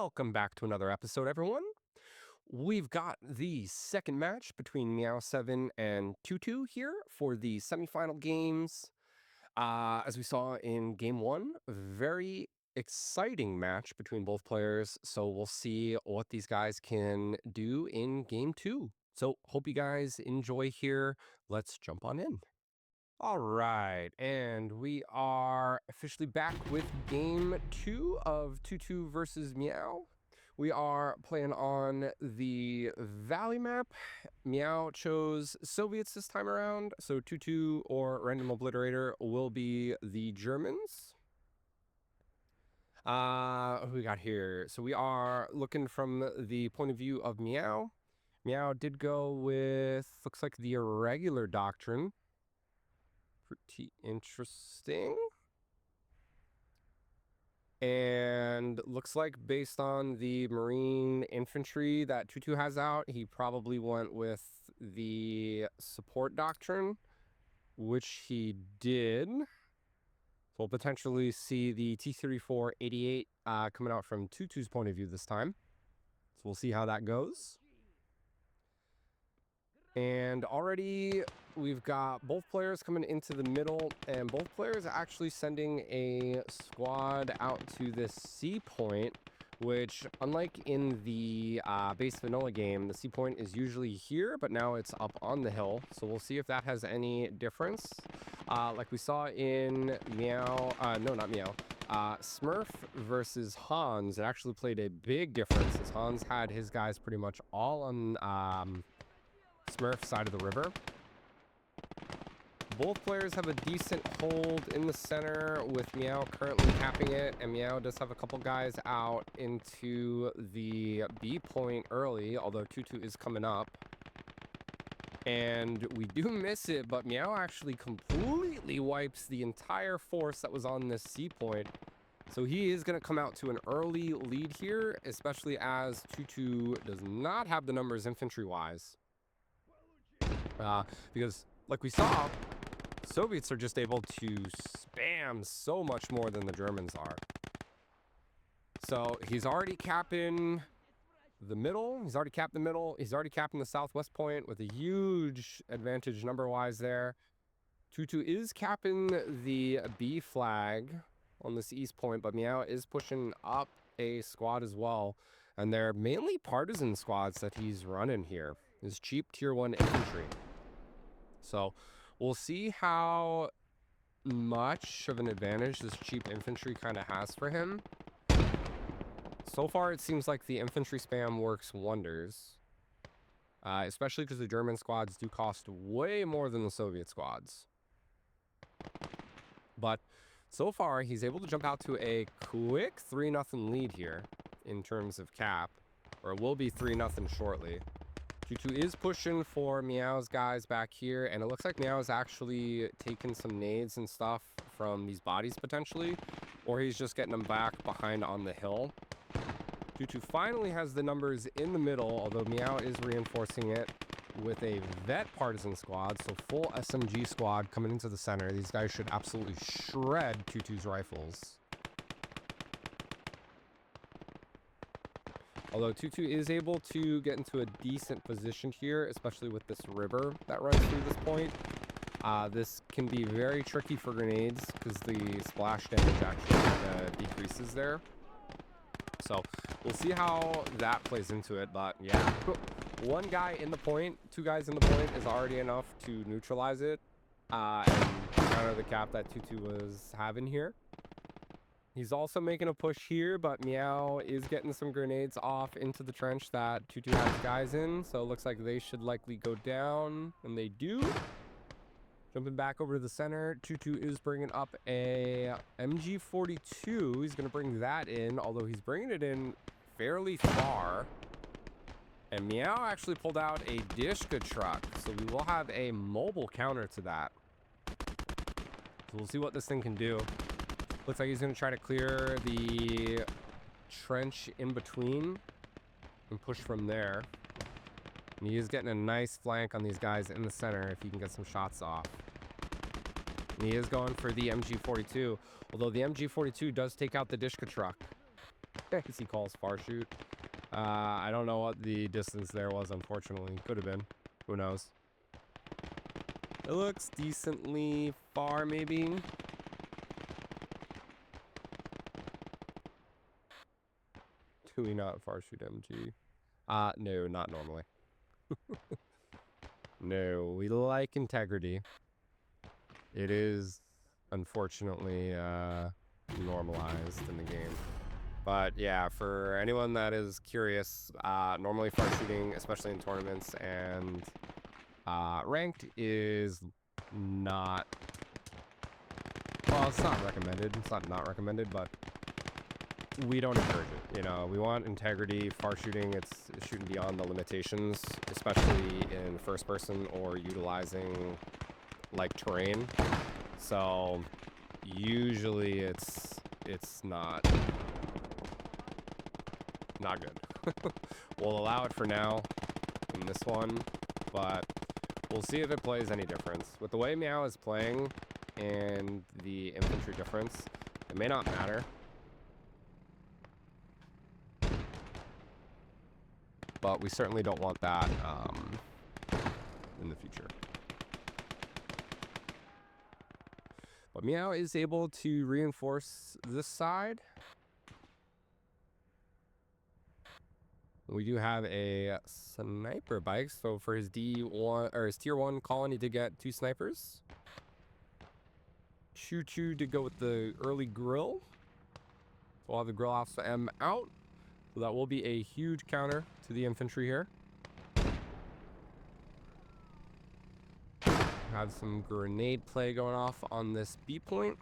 Welcome back to another episode, everyone. We've got the second match between Meow 7 and Tutu here for the semifinal games. As we saw in game one, very exciting match between both players. So we'll see what these guys can do in game two. So hope you guys enjoy here. Let's jump on in. All right, and we are officially back with game two of Tutu versus Meow. We are playing on the Valley map. Meow chose Soviets this time around, so Tutu or Random Obliterator will be the Germans. Who we got here? So we are looking from the point of view of Meow. Meow did go with, looks like the irregular doctrine. Pretty interesting. And looks like based on the Marine infantry that Tutu has out, he probably went with the support doctrine, which he did. So we'll potentially see the T-34-88 coming out from Tutu's point of view this time. So we'll see how that goes. And already we've got both players coming into the middle, and both players are actually sending a squad out to this C point, which unlike in the base vanilla game, the C point is usually here, but now it's up on the hill. So we'll see if that has any difference. Like we saw in Meow, no, not Meow, Smurf versus Hans, it actually played a big difference as Hans had his guys pretty much all on Smurf side of the river. Both players have a decent hold in the center with Meow currently capping it, and Meow does have a couple guys out into the B point early, although Tutu is coming up. And we do miss it, but Meow actually completely wipes the entire force that was on this C point. So he is going to come out to an early lead here, especially as Tutu does not have the numbers infantry-wise. Because, like we saw, Soviets are just able to spam so much more than the Germans are. So he's already capping the middle. He's already capped the middle. He's already capping the southwest point with a huge advantage number-wise there. Tutu is capping the B flag on this east point, but Meow is pushing up a squad as well. And they're mainly partisan squads that he's running here. His cheap tier 1 infantry. So we'll see how much of an advantage this cheap infantry kind of has for him. So far, it seems like the infantry spam works wonders. Especially because the German squads do cost way more than the Soviet squads. But so far, he's able to jump out to a quick 3-0 lead here in terms of cap. Or it will be 3-0 shortly. Tutu is pushing for Meow's guys back here, and it looks like Meow's actually taking some nades and stuff from these bodies potentially, or he's just getting them back behind on the hill. Tutu finally has the numbers in the middle, although Meow is reinforcing it with a vet partisan squad, so full SMG squad coming into the center. These guys should absolutely shred Tutu's rifles. Although Tutu is able to get into a decent position here, especially with this river that runs through this point. This can be very tricky for grenades because the splash damage actually decreases there. So we'll see how that plays into it, but yeah. One guy in the point, two guys in the point is already enough to neutralize it and counter the cap that Tutu was having here. He's also making a push here, but Meow is getting some grenades off into the trench that Tutu has guys in. So it looks like they should likely go down, and they do. Jumping back over to the center, Tutu is bringing up a MG42. He's going to bring that in, although he's bringing it in fairly far. And Meow actually pulled out a Dishka truck, so we will have a mobile counter to that. So we'll see what this thing can do. Looks like he's going to try to clear the trench in between and push from there. And he is getting a nice flank on these guys in the center if he can get some shots off. And he is going for the MG42, although the MG42 does take out the Dishka truck. As he calls far shoot. I don't know what the distance there was, unfortunately. Could have been. Who knows? It looks decently far, maybe. Do we not far shoot MG? No, not normally. No, we like integrity. It is, unfortunately, normalized in the game. But yeah, for anyone that is curious, normally far shooting, especially in tournaments and ranked, is not, well, it's not recommended. It's not recommended, but we don't encourage it. You know, we want integrity. Far shooting, it's shooting beyond the limitations, especially in first person or utilizing like terrain. So usually it's not good. We'll allow it for now in this one, but we'll see if it plays any difference. With the way Meow is playing and the infantry difference, it may not matter. But we certainly don't want that in the future. But Meow is able to reinforce this side. We do have a sniper bike, so for his D1 or his tier 1 colony to get 2 snipers. Choo Choo to go with the early grill. So we'll have the grill Alpha M out. So that will be a huge counter to the infantry here. Have some grenade play going off on this B point.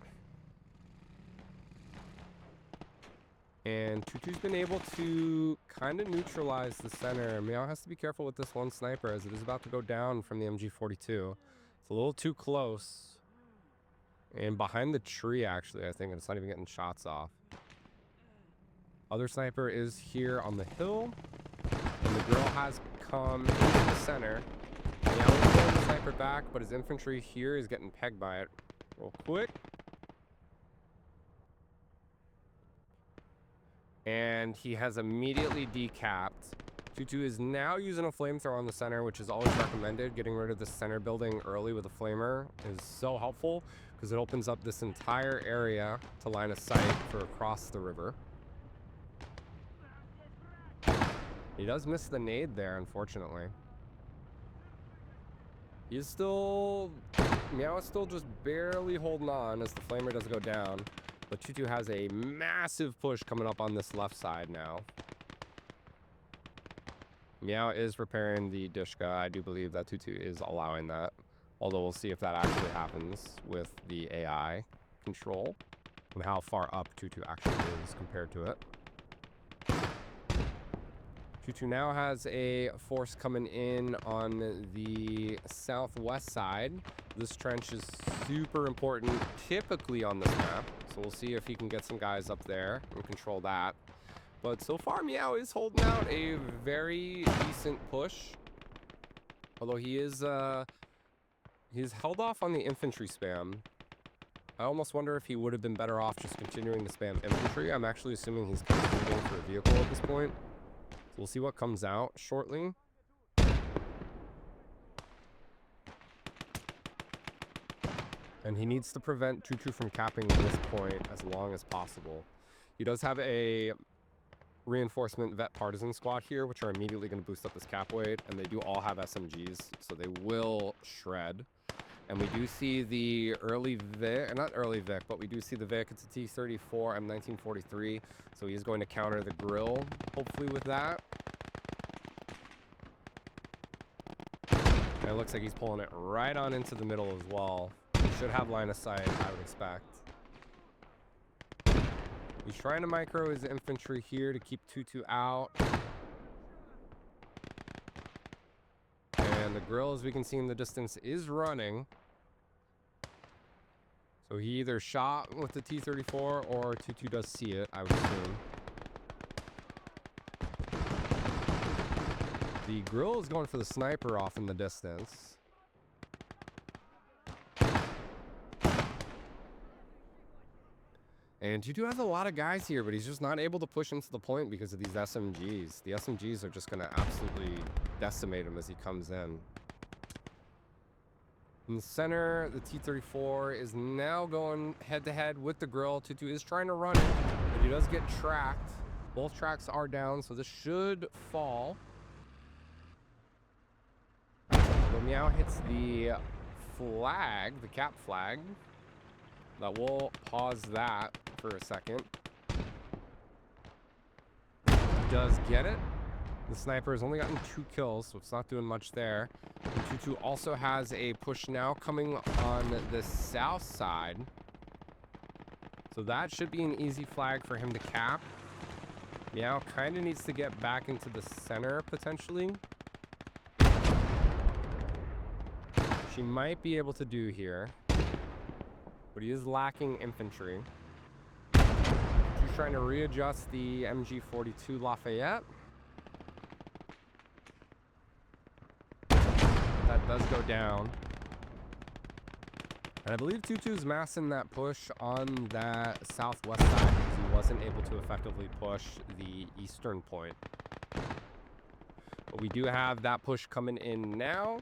And Tutu's been able to kind of neutralize the center. Meow has to be careful with this one sniper as it is about to go down from the MG42. It's a little too close. And behind the tree, actually, I think. And it's not even getting shots off. Other sniper is here on the hill. And the girl has come into the center. Meow is pulling the sniper back, but his infantry here is getting pegged by it real quick. And he has immediately decapped. Tutu is now using a flamethrower on the center, which is always recommended. Getting rid of the center building early with a flamer is so helpful because it opens up this entire area to line of sight for across the river. He does miss the nade there, unfortunately. He's still... Meow is still just barely holding on as the flamer does go down. But Tutu has a massive push coming up on this left side now. Meow is repairing the Dishka. I do believe that Tutu is allowing that. Although we'll see if that actually happens with the AI control. And how far up Tutu actually is compared to it. Tutu now has a force coming in on the southwest side. This trench is super important typically on this map. So we'll see if he can get some guys up there and control that. But so far, Meow is holding out a very decent push. Although he is, he's held off on the infantry spam. I almost wonder if he would have been better off just continuing to spam infantry. I'm actually assuming he's competing for a vehicle at this point. So we'll see what comes out shortly. And he needs to prevent Tutu from capping this point as long as possible. He does have a reinforcement vet partisan squad here, which are immediately going to boost up this cap weight. And they do all have SMGs, so they will shred. And we do see the early Vic, not early Vic, but we do see the Vic. It's a T-34 M1943, so he is going to counter the grill, hopefully with that. And it looks like he's pulling it right on into the middle as well. He should have line of sight, I would expect. He's trying to micro his infantry here to keep Tutu out. And the grill, as we can see in the distance, is running. So he either shot with the T-34 or Tutu does see it, I would assume. The grill is going for the sniper off in the distance. And Tutu has a lot of guys here, but he's just not able to push into the point because of these SMGs. The SMGs are just going to absolutely decimate him as he comes in. In the center, the T-34 is now going head-to-head with the grill. Tutu is trying to run it, but he does get tracked. Both tracks are down, so this should fall. So Meow hits the flag, the cap flag. That will pause that for a second. He does get it. The sniper has only gotten 2 kills, so it's not doing much there. And Tutu also has a push now coming on the south side. So that should be an easy flag for him to cap. Meow kind of needs to get back into the center, potentially. She might be able to do here. But he is lacking infantry. She's trying to readjust the MG42 Lafayette. That does go down. And I believe Tutu's massing that push on that southwest side because he wasn't able to effectively push the eastern point. But we do have that push coming in now.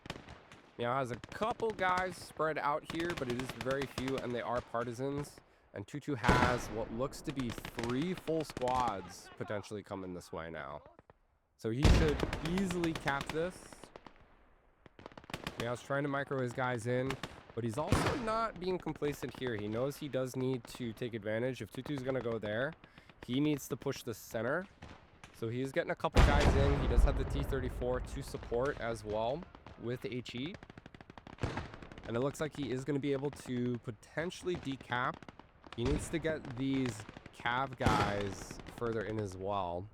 Meow has a couple guys spread out here, but it is very few, and they are partisans. And Tutu has what looks to be 3 full squads potentially coming this way now. So he should easily cap this. Meow's trying to micro his guys in, but he's also not being complacent here. He knows he does need to take advantage. If Tutu's going to go there, he needs to push the center. So he's getting a couple guys in. He does have the T-34 to support as well with HE. And it looks like he is going to be able to potentially decap. He needs to get these cav guys further in as well.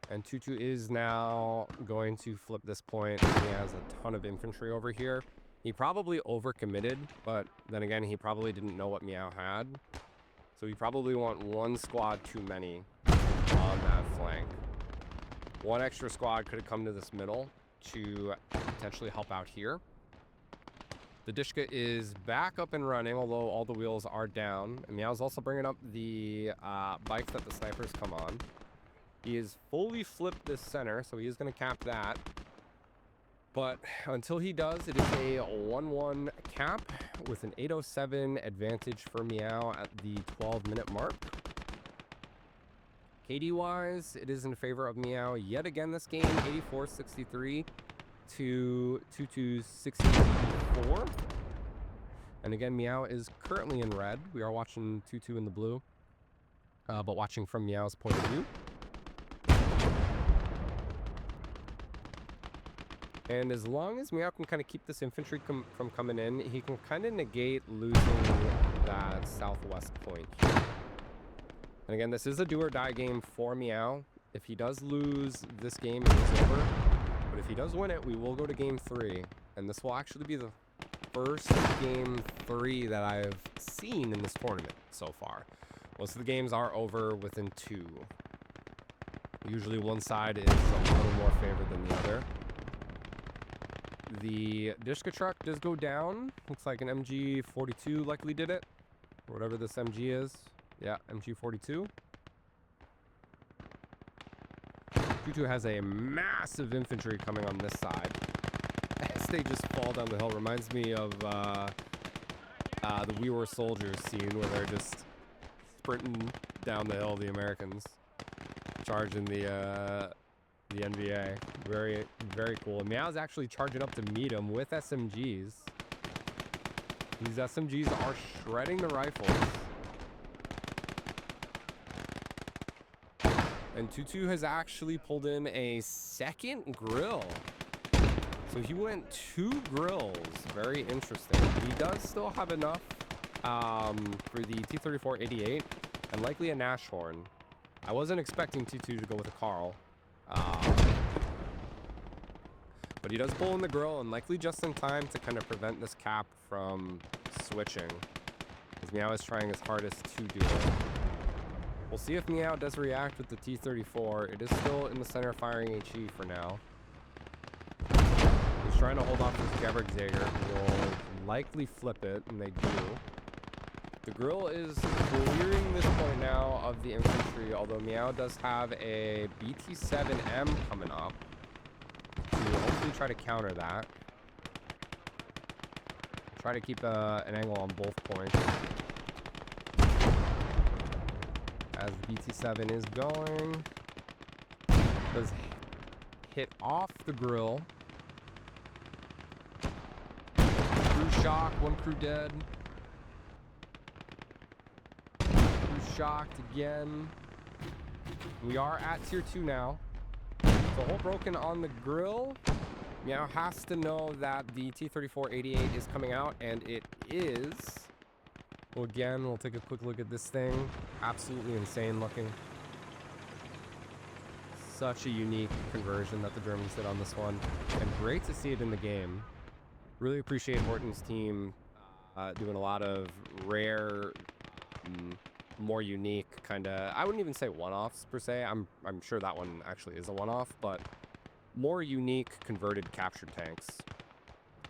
And Tutu is now going to flip this point. He has a ton of infantry over here. He probably overcommitted, but then again, he probably didn't know what Meow had. So he probably want 1 squad too many on that flank. 1 extra squad could have come to this middle to potentially help out here. The Dishka is back up and running, although all the wheels are down. And Meow's also bringing up the bikes that the snipers come on. He has fully flipped this center, so he is going to cap that. But until he does, it is a 1-1 cap with an 807 advantage for Meow at the 12-minute mark. KD-wise, it is in favor of Meow yet again this game, 84-63 to 22-64. And again, Meow is currently in red. We are watching 2-2 in the blue, but watching from Meow's point of view. And as long as Meow can kind of keep this infantry from coming in, he can kind of negate losing that southwest point here. And again, this is a do or die game for Meow. If he does lose this game, it is over. But if he does win it, we will go to game 3. And this will actually be the first game 3 that I've seen in this tournament so far. Most of the games are over within 2. Usually one side is a little more favored than the other. The Dishka truck does go down. Looks like an MG42 likely did it. Or whatever this MG is. Yeah, MG42. Tutu has a massive infantry coming on this side. As they just fall down the hill. Reminds me of the We Were Soldiers scene where they're just sprinting down the hill, the Americans. Charging the NVA. Very, very cool. And Meow's actually charging up to meet him with SMGs. These SMGs are shredding the rifles. And Tutu has actually pulled in a second grill. So he went 2 grills. Very interesting. He does still have enough for the T-34-88 and likely a Nashorn. I wasn't expecting Tutu to go with a Carl. But he does pull in the grill and likely just in time to kind of prevent this cap from switching. Because Meow is trying his hardest to do it. We'll see if Meow does react with the T-34. It is still in the center firing HE for now. He's trying to hold off his Gebergzäger, who will likely flip it, and they do. The grill is clearing this point now of the infantry, although Meow does have a BT-7M coming up to hopefully try to counter that. Try to keep an angle on both points. As the BT-7 is going, does hit off the grill. Crew shock, one crew dead. Crew shocked again. We are at tier 2 now. So hole broken on the grill. Meow has to know that the T-34-88 is coming out, and it is. Well, again, we'll take a quick look at this thing. Absolutely insane looking. Such a unique conversion that the Germans did on this one, and great to see it in the game. Really appreciate Horton's team doing a lot of rare, more unique kind of, I wouldn't even say one-offs per se. I'm sure that one actually is a one-off, but more unique converted captured tanks.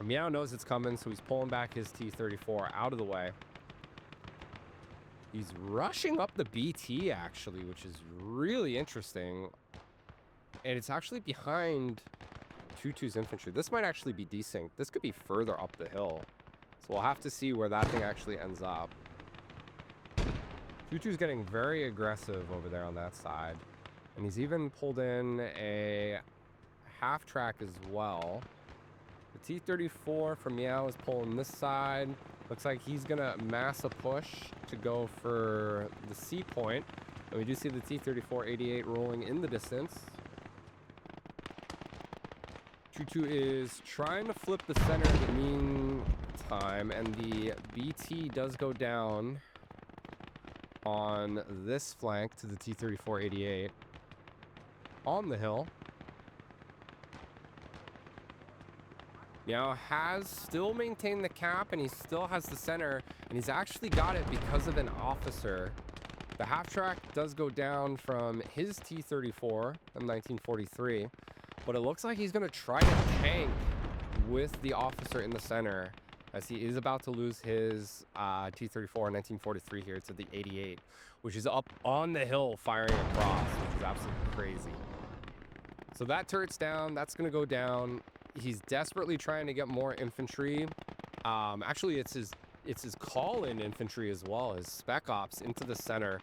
Meow knows it's coming, so he's pulling back his T-34 out of the way. He's rushing up the BT, actually, which is really interesting. And it's actually behind 2-2's infantry. This might actually be desynced. This could be further up the hill. So we'll have to see where that thing actually ends up. 2-2's getting very aggressive over there on that side. And he's even pulled in a half track as well. The T-34 from Meow is pulling this side. Looks like he's gonna mass a push to go for the C point. And we do see the T-34-88 rolling in the distance. 2-2 is trying to flip the center in the meantime, and the BT does go down on this flank to the T-34-88 on the hill. Meow has still maintained the cap, and he still has the center, and he's actually got it because of an officer. The half track does go down from his T-34 from 1943, but it looks like he's going to try to tank with the officer in the center, as he is about to lose his T-34 in 1943 here to the 88, which is up on the hill firing across, which is absolutely crazy. So that turret's down. That's going to go down. He's desperately trying to get more infantry. Actually, it's his call-in infantry as well, his spec ops into the center.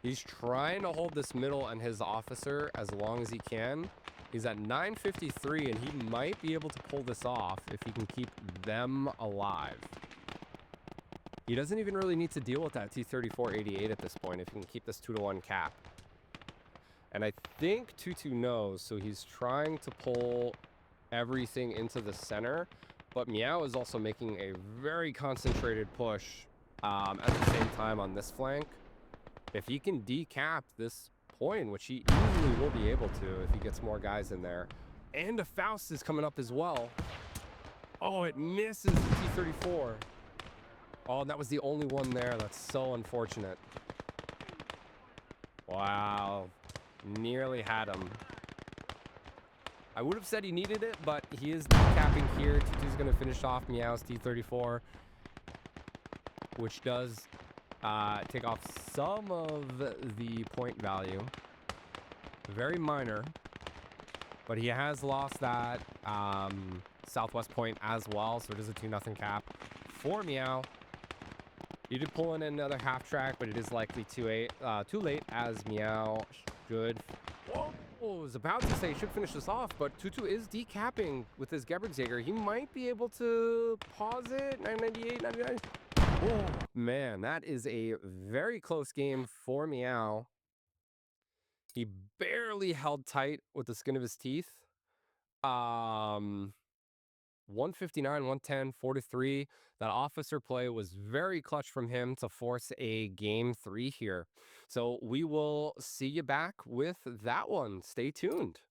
He's trying to hold this middle and his officer as long as he can. He's at 953, and he might be able to pull this off if he can keep them alive. He doesn't even really need to deal with that T-34-88 at this point if he can keep this 2-to-1 cap. And I think 2-2 knows, so he's trying to pull everything into the center, but Meow is also making a very concentrated push at the same time on this flank. If he can decap this point, which he easily will be able to if he gets more guys in there, and a Faust is coming up as well. Oh, it misses the T-34. Oh, and that was the only one there. That's so unfortunate. Wow, nearly had him. I would have said he needed it, but he is decapping here. T2's going to finish off Meow's T-34, which does take off some of the point value. Very minor, but he has lost that southwest point as well, so it is a 2-0 cap for Meow. He did pull in another half track, but it is likely too late as Meow should... Whoa! I was about to say he should finish this off, but 2-2 is decapping with his Gebertsjäger. He might be able to pause it. 998, 99. Oh, man, that is a very close game for Meow. He barely held tight with the skin of his teeth. 159, 110, 4-3. That officer play was very clutch from him to force a game 3 here. So we will see you back with that one. Stay tuned.